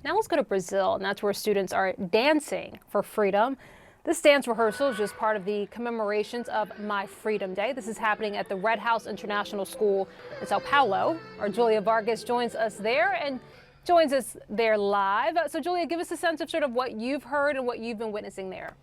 Now let's go to Brazil, and that's where students are dancing for freedom. This dance rehearsal is just part of the commemorations of My Freedom Day. This is happening at the Red House International School in Sao Paulo. Our Julia Vargas joins us there and joins us there live. So Julia, give us a sense of sort of what you've heard and what you've been witnessing there.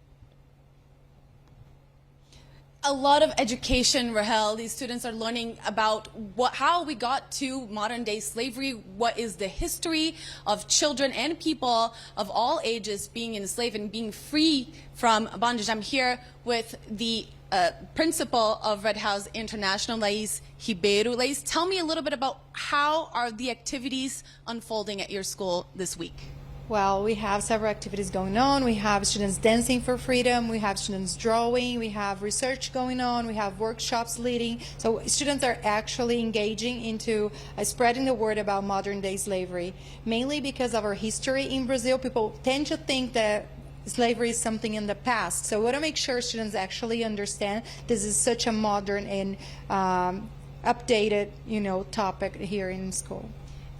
A lot of education, Rahel. These students are learning about how we got to modern day slavery, what is the history of children and people of all ages being enslaved and being free from bondage. I'm here with the principal of Red House International, Lais Ribeiro. Lais, tell me a little bit about how are the activities unfolding at your school this week? Well, we have several activities going on. We have students dancing for freedom. We have students drawing. We have research going on. We have workshops leading. So students are actually engaging into spreading the word about modern day slavery, mainly because of our history in Brazil. People tend to think that slavery is something in the past. So we want to make sure students actually understand this is such a modern and updated, topic here in school.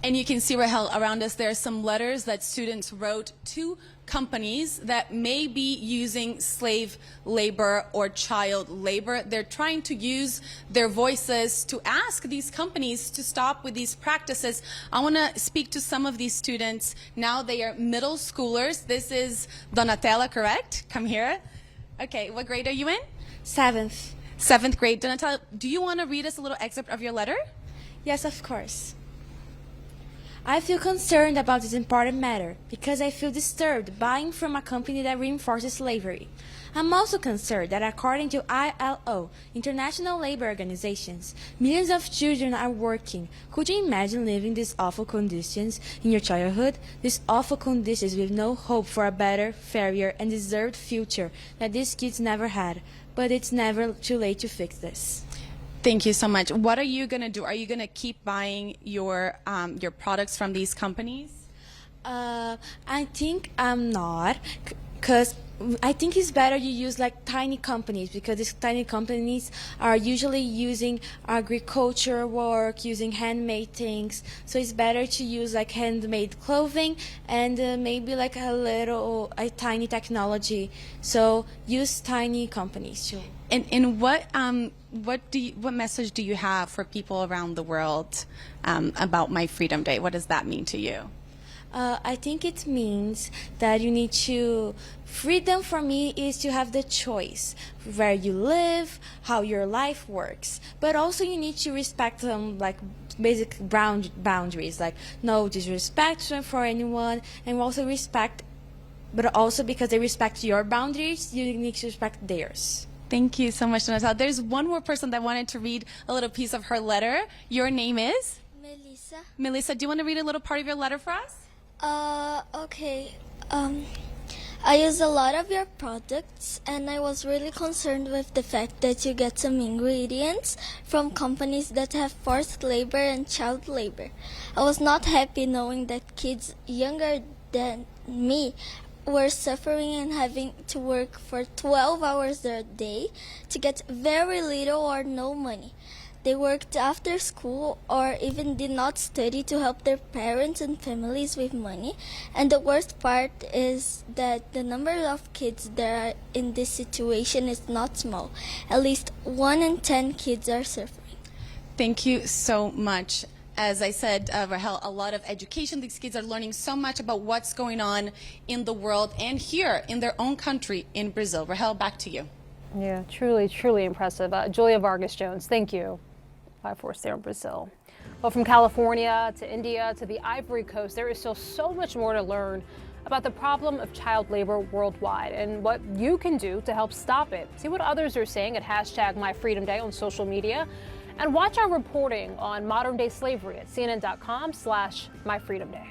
And you can see, Rahel, around us there are some letters that students wrote to companies that may be using slave labor or child labor. They're trying to use their voices to ask these companies to stop with these practices. I want to speak to some of these students. Now they are middle schoolers. This is Donatella, correct? Come here. Okay, what grade are you in? Seventh. Seventh grade. Donatella, do you want to read us a little excerpt of your letter? Yes, of course. I feel concerned about this important matter because I feel disturbed buying from a company that reinforces slavery. I'm also concerned that according to ILO, International Labor Organizations, millions of children are working. Could you imagine living these awful conditions in your childhood? These awful conditions with no hope for a better, fairer, and deserved future that these kids never had. But it's never too late to fix this. Thank you so much. What are you going to do? Are you going to keep buying your products from these companies? I think I'm not, because I think it's better you use like tiny companies, because these tiny companies are usually using agriculture work, using handmade things. So it's better to use like handmade clothing and maybe like a tiny technology. So use tiny companies too. And what message do you have for people around the world about My Freedom Day? What does that mean to you? I think it means that you need to, freedom for me is to have the choice where you live, how your life works, but also you need to respect some like basic boundaries, like no disrespect for anyone, and also respect, but also because they respect your boundaries, you need to respect theirs. Thank you so much, Nesta. There's one more person that wanted to read a little piece of her letter. Your name is? Melissa. Melissa, do you want to read a little part of your letter for us? Okay. I use a lot of your products, and I was really concerned with the fact that you get some ingredients from companies that have forced labor and child labor. I was not happy knowing that kids younger than me were suffering and having to work for 12 hours a day to get very little or no money. They worked after school or even did not study to help their parents and families with money. And the worst part is that the number of kids that are in this situation is not small. At least 1 in 10 kids are suffering. Thank you so much. As I said, Rahel, a lot of education. These kids are learning so much about what's going on in the world and here in their own country in Brazil. Rahel, back to you. Yeah, truly, truly impressive. Julia Vargas Jones, thank you. By force there in Brazil. Well, from California to India to the Ivory Coast, there is still so much more to learn about the problem of child labor worldwide and what you can do to help stop it. See what others are saying at #MyFreedomDay on social media. And watch our reporting on modern day slavery at cnn.com/myfreedomday.